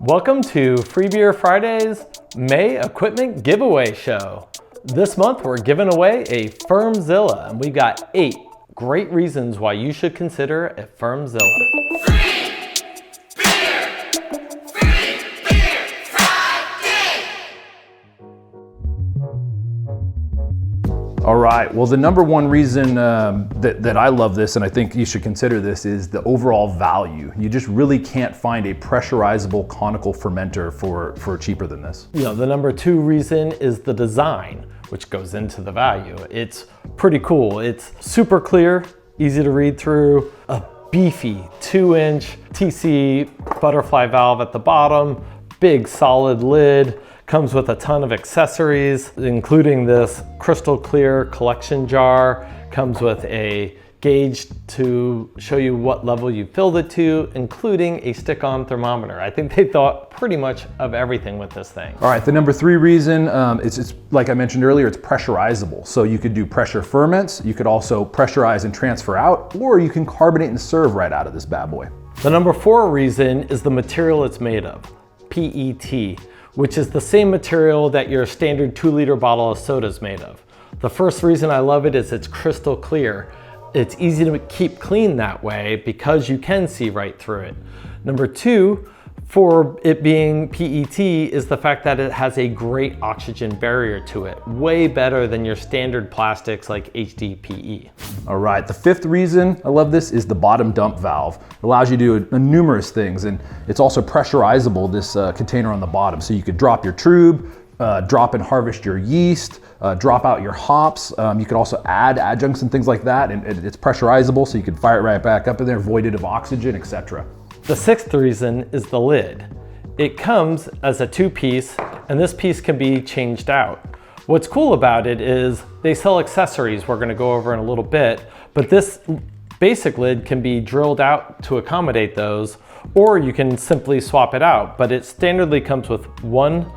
Welcome to Free Beer Friday's May Equipment Giveaway Show. This month we're giving away a FermZilla, and we've got 8 great reasons why you should consider a FermZilla. All right, well, the number one reason that I love this, and I think you should consider this, is the overall value. You just really can't find a pressurizable conical fermenter for cheaper than this. You know, the number 2 reason is the design, which goes into the value. It's pretty cool. It's super clear, easy to read through, a beefy 2-inch TC butterfly valve at the bottom, big solid lid, comes with a ton of accessories, including this crystal clear collection jar, comes with a gauge to show you what level you filled it to, including a stick-on thermometer. I think they thought pretty much of everything with this thing. All right, the number 3 reason, it's like I mentioned earlier, it's pressurizable. So you could do pressure ferments, you could also pressurize and transfer out, or you can carbonate and serve right out of this bad boy. The number 4 reason is the material it's made of, PET, which is the same material that your standard 2-liter bottle of soda is made of. The first reason I love it is it's crystal clear. It's easy to keep clean that way because you can see right through it. Number 2, for it being PET, is the fact that it has a great oxygen barrier to it, way better than your standard plastics like HDPE. All right, the 5th reason I love this is the bottom dump valve. It allows you to do numerous things, and it's also pressurizable, this container on the bottom. So you could drop your trube, drop and harvest your yeast, drop out your hops. You could also add adjuncts and things like that, and it's pressurizable, so you can fire it right back up in there, voided of oxygen, etc. The 6th reason is the lid. It comes as a 2-piece, and this piece can be changed out. What's cool about it is they sell accessories we're gonna go over in a little bit, but this basic lid can be drilled out to accommodate those, or you can simply swap it out, but it standardly comes with one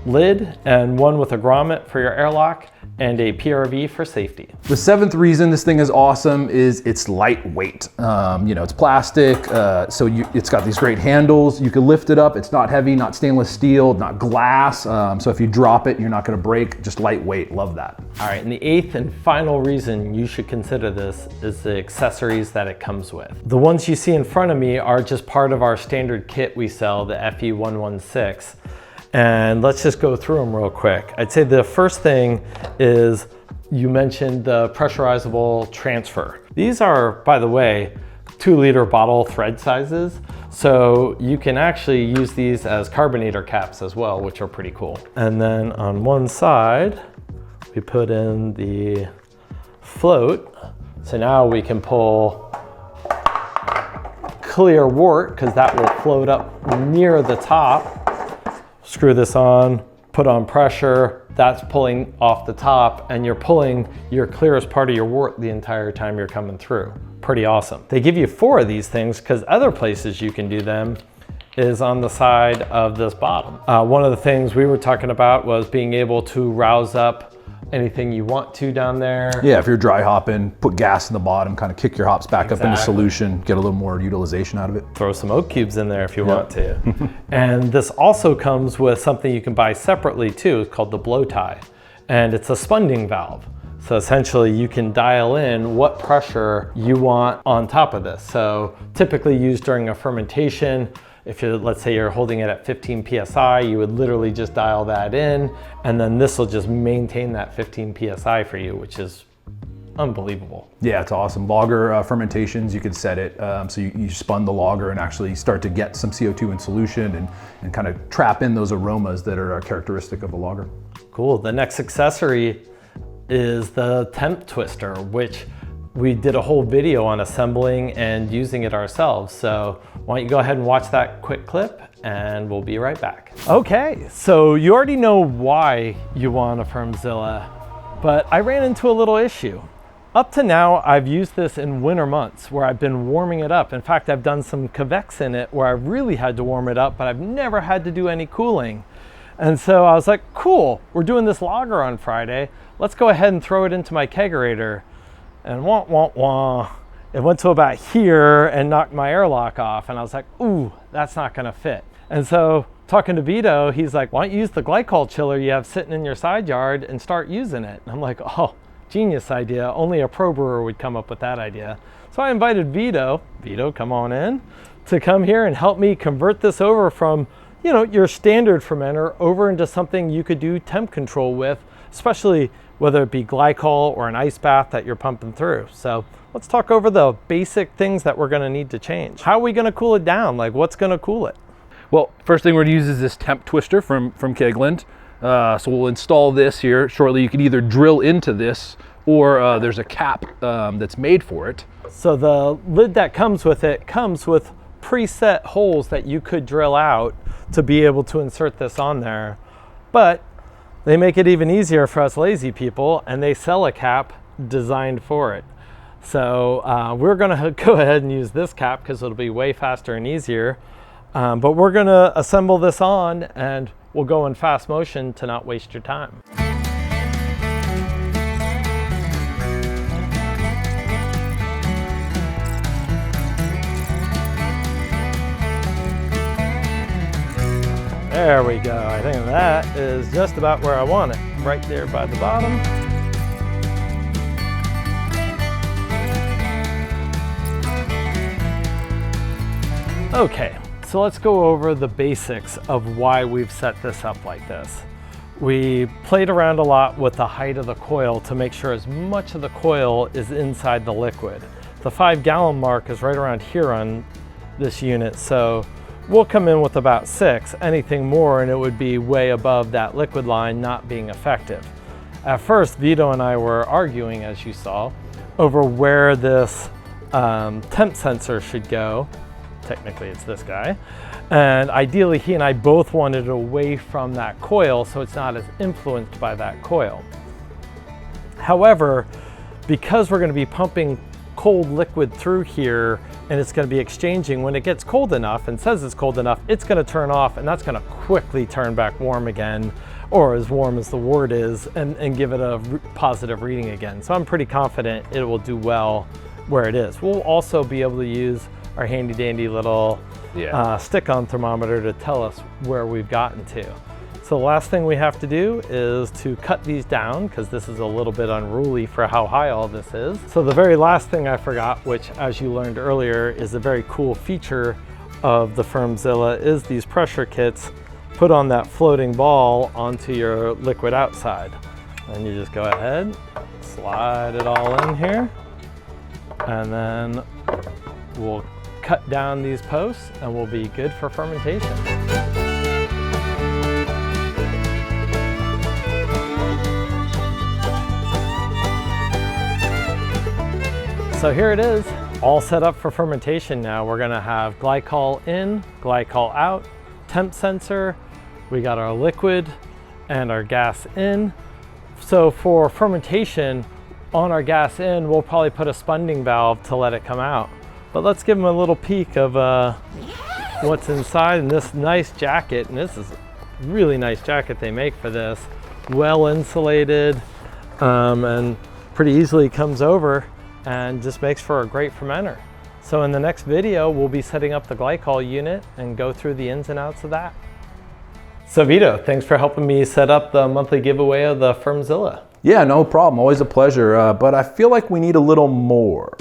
lid and one with a grommet for your airlock and a PRV for safety. The 7th reason this thing is awesome is it's lightweight. You know, it's plastic, so it's got these great handles. You can lift it up. It's not heavy, not stainless steel, not glass. So if you drop it, you're not gonna break, just lightweight. Love that. All right, and the 8th and final reason you should consider this is the accessories that it comes with. The ones you see in front of me are just part of our standard kit we sell, the FE116. And let's just go through them real quick. I'd say the first thing is, you mentioned the pressurizable transfer. These are, by the way, 2-liter bottle thread sizes. So you can actually use these as carbonator caps as well, which are pretty cool. And then on one side, we put in the float. So now we can pull clear wort, because that will float up near the top. Screw this on, put on pressure, that's pulling off the top, and you're pulling your clearest part of your wort the entire time you're coming through. Pretty awesome. They give you 4 of these things because other places you can do them is on the side of this bottom. One of the things we were talking about was being able to rouse up anything you want to down there. Yeah, if you're dry hopping, put gas in the bottom, kind of kick your hops back up into solution, get a little more utilization out of it. Throw some oak cubes in there if you want to. And this also comes with something you can buy separately too. It's called the blow tie. And it's a spunding valve. So essentially you can dial in what pressure you want on top of this. So typically used during a fermentation, if you, let's say you're holding it at 15 PSI, you would literally just dial that in, and then this will just maintain that 15 PSI for you, which is unbelievable. Yeah, it's awesome. Lager fermentations, you can set it so you spun the lager and actually start to get some CO2 in solution and kind of trap in those aromas that are characteristic of a lager. Cool. The next accessory is the Temp twister, which we did a whole video on assembling and using it ourselves. So why don't you go ahead and watch that quick clip and we'll be right back. Okay, so you already know why you want a FermZilla, but I ran into a little issue. Up to now, I've used this in winter months where I've been warming it up. In fact, I've done some Kvex in it where I really had to warm it up, but I've never had to do any cooling. And so I was like, cool, we're doing this lager on Friday. Let's go ahead and throw it into my kegerator. And wah, wah, wah. it went to about here and knocked my airlock off. And I was like, ooh, that's not gonna fit. And so talking to Vito, he's like, why don't you use the glycol chiller you have sitting in your side yard and start using it? And I'm like, oh, genius idea. Only a pro brewer would come up with that idea. So I invited Vito, come on in, to come here and help me convert this over from, you know, your standard fermenter over into something you could do temp control with, especially whether it be glycol or an ice bath that you're pumping through. So let's talk over the basic things that we're gonna need to change. How are we gonna cool it down? Like, what's gonna cool it? Well, first thing we're gonna use is this temp twister from Kegland. So we'll install this here shortly. You can either drill into this or there's a cap that's made for it. So the lid that comes with it comes with preset holes that you could drill out to be able to insert this on there. But they make it even easier for us lazy people, and they sell a cap designed for it. So we're gonna go ahead and use this cap because it'll be way faster and easier. But we're gonna assemble this on and we'll go in fast motion to not waste your time. There we go. I think that is just about where I want it, right there by the bottom. Okay. So let's go over the basics of why we've set this up like this. We played around a lot with the height of the coil to make sure as much of the coil is inside the liquid. The 5-gallon mark is right around here on this unit, so we'll come in with about 6. Anything more and it would be way above that liquid line, not being effective. At first, Vito and I were arguing, as you saw, over where this temp sensor should go. Technically it's this guy, and ideally he and I both wanted it away from that coil so it's not as influenced by that coil. However, because we're going to be pumping cold liquid through here and it's going to be exchanging, when it gets cold enough and says it's cold enough, it's going to turn off, and that's going to quickly turn back warm again, or as warm as the word is, and give it a positive reading again. So I'm pretty confident it will do well where it is. We'll also be able to use our handy dandy little stick-on thermometer to tell us where we've gotten to. So the last thing we have to do is to cut these down, because this is a little bit unruly for how high all this is. So the very last thing I forgot, which as you learned earlier is a very cool feature of the FermZilla, is these pressure kits put on that floating ball onto your liquid outside. And you just go ahead, slide it all in here, and then we'll cut down these posts and we'll be good for fermentation. So here it is, all set up for fermentation now. We're gonna have glycol in, glycol out, temp sensor, we got our liquid and our gas in. So for fermentation, on our gas in, we'll probably put a spunding valve to let it come out. But let's give them a little peek of what's inside in this nice jacket. And this is a really nice jacket they make for this. Well insulated and pretty easily comes over and just makes for a great fermenter. So in the next video, we'll be setting up the glycol unit and go through the ins and outs of that. So Vito, thanks for helping me set up the monthly giveaway of the FermZilla. Yeah, no problem, always a pleasure, but I feel like we need a little more.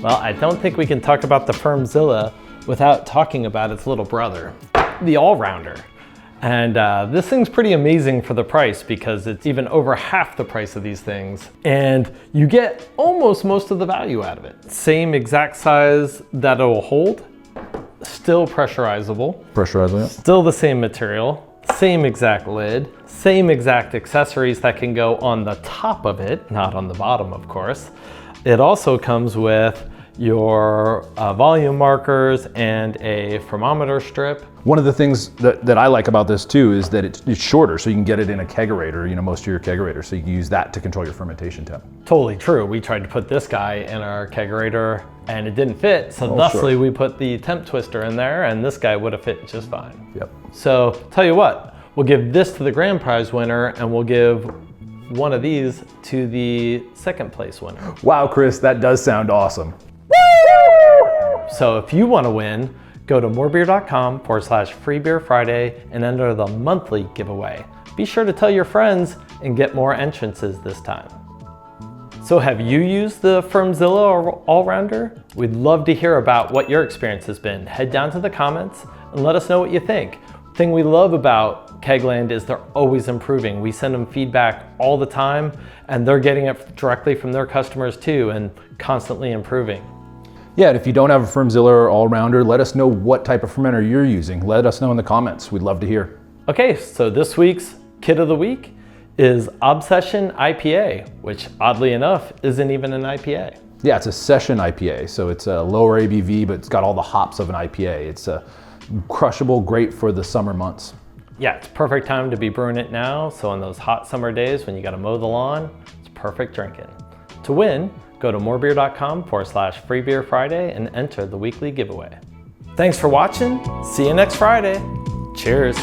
Well, I don't think we can talk about the FermZilla without talking about its little brother, the All Rounder. And this thing's pretty amazing for the price because it's even over half the price of these things. And you get almost most of the value out of it. Same exact size that it'll hold, still pressurizable. Pressurizable, yeah. Still the same material, same exact lid, same exact accessories that can go on the top of it, not on the bottom, of course. It also comes with your volume markers and a thermometer strip. One of the things that I like about this too is that it's shorter, so you can get it in a kegerator, you know, most of your kegerators, so you can use that to control your fermentation temp. Totally true. We tried to put this guy in our kegerator and it didn't fit, so thusly we put the temp twister in there and this guy would have fit just fine. Yep. So tell you what, we'll give this to the grand prize winner and we'll give one of these to the second place winner. Wow, Chris, that does sound awesome. Woo! So if you want to win, go to morebeer.com/freebeerfriday and enter the monthly giveaway. Be sure to tell your friends and get more entrances this time. So have you used the FermZilla All Rounder? We'd love to hear about what your experience has been. Head down to the comments and let us know what you think. The thing we love about Kegland is they're always improving. We send them feedback all the time and they're getting it directly from their customers too and constantly improving. Yeah, and if you don't have a FermZilla All Rounder, let us know what type of fermenter you're using. Let us know in the comments. We'd love to hear. Okay, so this week's kit of the week is ObSession IPA, which oddly enough isn't even an IPA. Yeah, it's a session IPA, so it's a lower ABV, but it's got all the hops of an IPA. It's crushable, great for the summer months. Yeah, it's perfect time to be brewing it now, so on those hot summer days when you gotta mow the lawn, it's perfect drinking. To win, go to morebeer.com/freebeerfriday and enter the weekly giveaway. Thanks for watching. See you next Friday. Cheers.